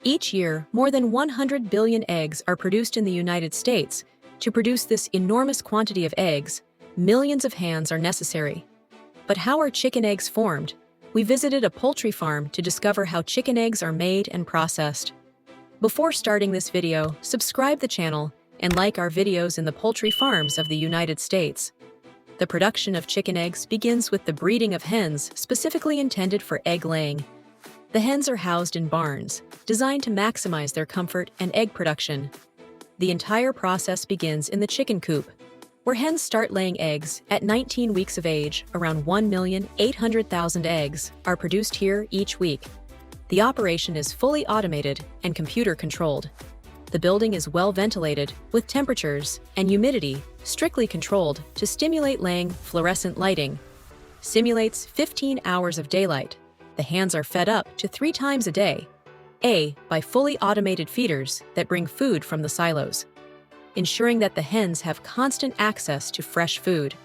Each year, more than 100 billion eggs are produced in the United States. To produce this enormous quantity of eggs, millions of hands are necessary. But how are chicken eggs formed? We visited a poultry farm to discover how chicken eggs are made and processed. Before starting this video, subscribe the channel and like our videos in the poultry farms of the United States. The production of chicken eggs begins with the breeding of hens specifically intended for egg laying. The hens are housed in barns, designed to maximize their comfort and egg production. The entire process begins in the chicken coop, where hens start laying eggs at 19 weeks of age. Around 1,800,000 eggs are produced here each week. The operation is fully automated and computer-controlled. The building is well ventilated, with temperatures and humidity strictly controlled to stimulate laying. Fluorescent lighting simulates 15 hours of daylight. The hands are fed up to 3 times a day, by fully automated feeders that bring food from the silos, ensuring that the hens have constant access to fresh food.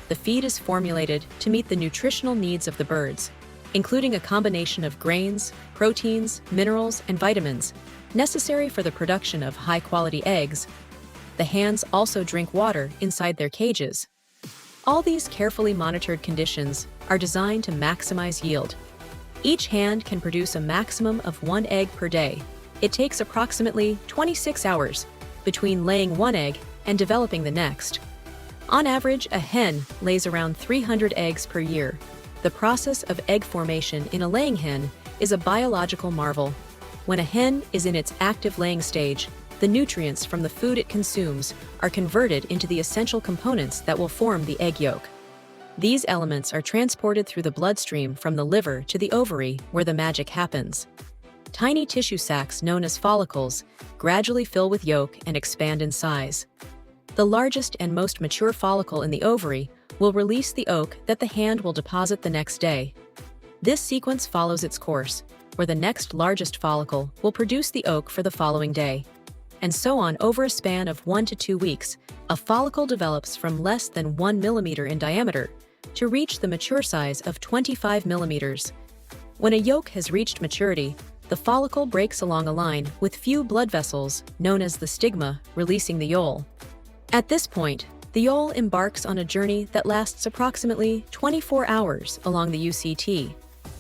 The feed is formulated to meet the nutritional needs of the birds, including a combination of grains, proteins, minerals, and vitamins necessary for the production of high-quality eggs. The hands also drink water inside their cages. All these carefully monitored conditions are designed to maximize yield. Each hand can produce a maximum of 1 egg per day. It takes approximately 26 hours between laying 1 egg and developing the next. On average, a hen lays around 300 eggs per year. The process of egg formation in a laying hen is a biological marvel. When a hen is in its active laying stage, the nutrients from the food it consumes are converted into the essential components that will form the egg yolk. These elements are transported through the bloodstream from the liver to the ovary, where the magic happens. Tiny tissue sacs known as follicles gradually fill with yolk and expand in size. The largest and most mature follicle in the ovary will release the yolk that the hand will deposit the next day. This sequence follows its course, where the next largest follicle will produce the yolk for the following day. And so on. Over a span of 1 to 2 weeks, a follicle develops from less than 1 millimeter in diameter to reach the mature size of 25 millimeters. When a yolk has reached maturity, the follicle breaks along a line with few blood vessels, known as the stigma, releasing the yolk. At this point, the yolk embarks on a journey that lasts approximately 24 hours along the UCT.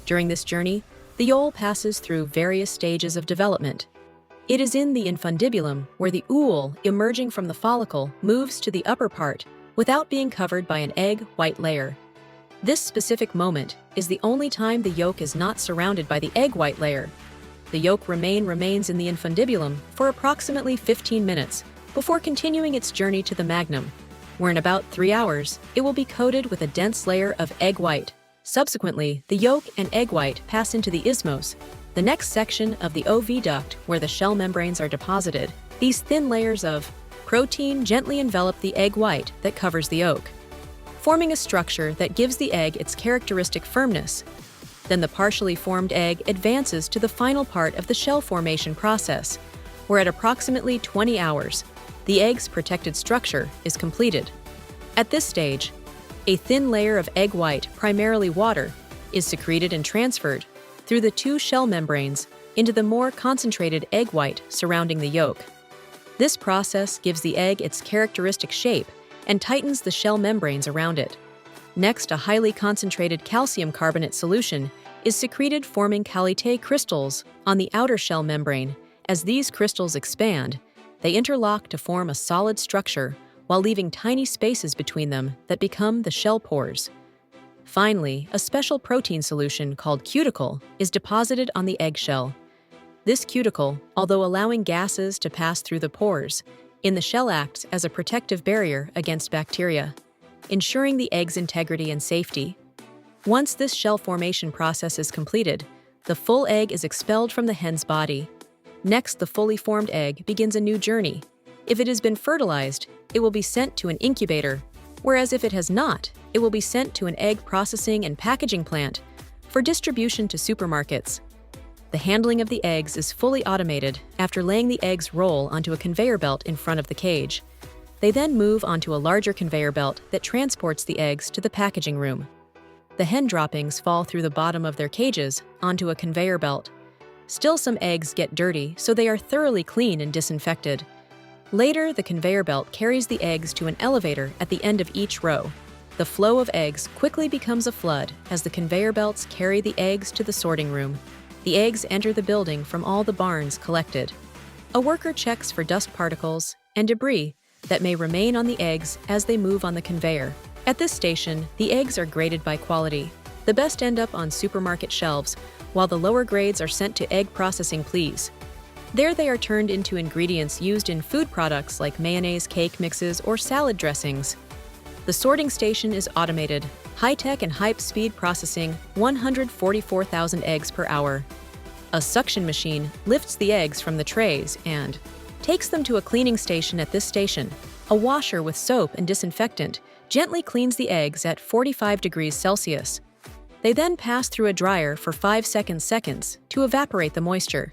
During this journey, the yolk passes through various stages of development. It is in the infundibulum where the oool emerging from the follicle moves to the upper part without being covered by an egg white layer. This specific moment is the only time the yolk is not surrounded by the egg white layer. The yolk remains in the infundibulum for approximately 15 minutes before continuing its journey to the magnum, where in about 3 hours it will be coated with a dense layer of egg white. Subsequently, the yolk and egg white pass into the isthmus, the next section of the oviduct where the shell membranes are deposited. These thin layers of protein gently envelop the egg white that covers the yolk, forming a structure that gives the egg its characteristic firmness. Then the partially formed egg advances to the final part of the shell formation process, where at approximately 20 hours, the egg's protected structure is completed. At this stage, a thin layer of egg white, primarily water, is secreted and transferred through the 2 shell membranes into the more concentrated egg white surrounding the yolk. This process gives the egg its characteristic shape and tightens the shell membranes around it. Next, a highly concentrated calcium carbonate solution is secreted, forming qualité crystals on the outer shell membrane. As these crystals expand, they interlock to form a solid structure while leaving tiny spaces between them that become the shell pores. Finally, a special protein solution called cuticle is deposited on the eggshell. This cuticle, although allowing gases to pass through the pores in the shell, acts as a protective barrier against bacteria, ensuring the egg's integrity and safety. Once this shell formation process is completed, the full egg is expelled from the hen's body. Next, the fully formed egg begins a new journey. If it has been fertilized, it will be sent to an incubator, whereas if it has not, it will be sent to an egg processing and packaging plant for distribution to supermarkets. The handling of the eggs is fully automated. After laying, the eggs roll onto a conveyor belt in front of the cage. They then move onto a larger conveyor belt that transports the eggs to the packaging room. The hen droppings fall through the bottom of their cages onto a conveyor belt. Still, some eggs get dirty, so they are thoroughly clean and disinfected. Later, the conveyor belt carries the eggs to an elevator at the end of each row. The flow of eggs quickly becomes a flood as the conveyor belts carry the eggs to the sorting room. The eggs enter the building from all the barns collected. A worker checks for dust particles and debris that may remain on the eggs as they move on the conveyor. At this station, the eggs are graded by quality. The best end up on supermarket shelves, while the lower grades are sent to egg processing pleas. There they are turned into ingredients used in food products like mayonnaise, cake mixes, or salad dressings. The sorting station is automated, high-tech and high-speed processing 144,000 eggs per hour. A suction machine lifts the eggs from the trays and takes them to a cleaning station. At this station, a washer with soap and disinfectant gently cleans the eggs at 45 degrees Celsius. They then pass through a dryer for 5 seconds to evaporate the moisture.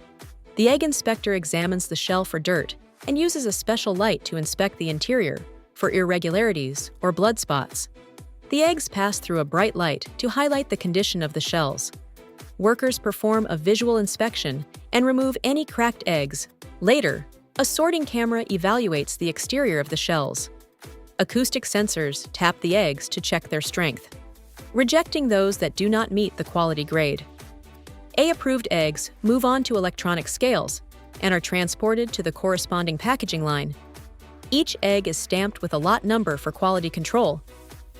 The egg inspector examines the shell for dirt and uses a special light to inspect the interior for irregularities or blood spots. The eggs pass through a bright light to highlight the condition of the shells. Workers perform a visual inspection and remove any cracked eggs. Later, a sorting camera evaluates the exterior of the shells. Acoustic sensors tap the eggs to check their strength, rejecting those that do not meet the quality grade. A-approved eggs move on to electronic scales and are transported to the corresponding packaging line. Each egg is stamped with a lot number for quality control.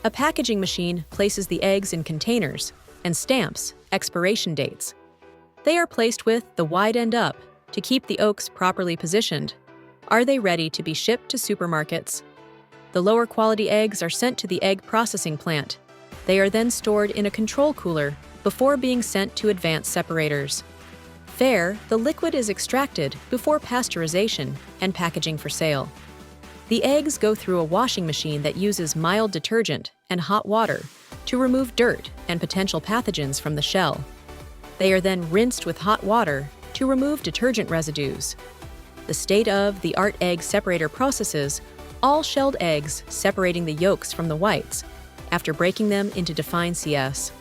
A packaging machine places the eggs in containers and stamps expiration dates. They are placed with the wide end up to keep the yolks properly positioned. Are they ready to be shipped to supermarkets? The lower quality eggs are sent to the egg processing plant. They are then stored in a control cooler before being sent to advanced separators. There, the liquid is extracted before pasteurization and packaging for sale. The eggs go through a washing machine that uses mild detergent and hot water to remove dirt and potential pathogens from the shell. They are then rinsed with hot water to remove detergent residues. The state-of-the-art egg separator processes all shelled eggs, separating the yolks from the whites after breaking them into defined CS.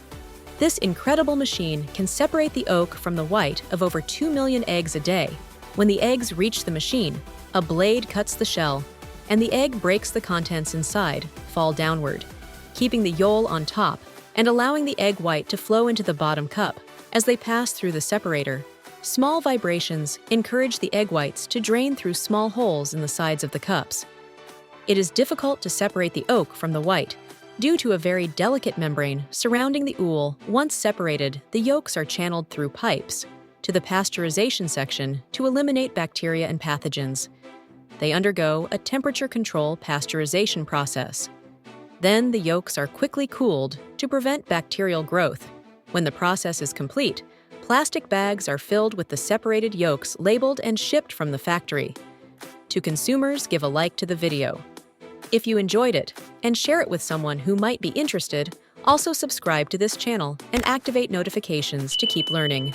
This incredible machine can separate the yolk from the white of over 2 million eggs a day. When the eggs reach the machine, a blade cuts the shell, and the egg breaks. The contents inside fall downward, keeping the yolk on top and allowing the egg white to flow into the bottom cup. As they pass through the separator, small vibrations encourage the egg whites to drain through small holes in the sides of the cups. It is difficult to separate the yolk from the white due to a very delicate membrane surrounding the wool. Once separated, the yolks are channeled through pipes to the pasteurization section to eliminate bacteria and pathogens. They undergo a temperature control pasteurization process. Then the yolks are quickly cooled to prevent bacterial growth. When the process is complete, plastic bags are filled with the separated yolks labeled and shipped from the factory. To consumers, give a like to the video if you enjoyed it and share it with someone who might be interested. Also subscribe to this channel and activate notifications to keep learning.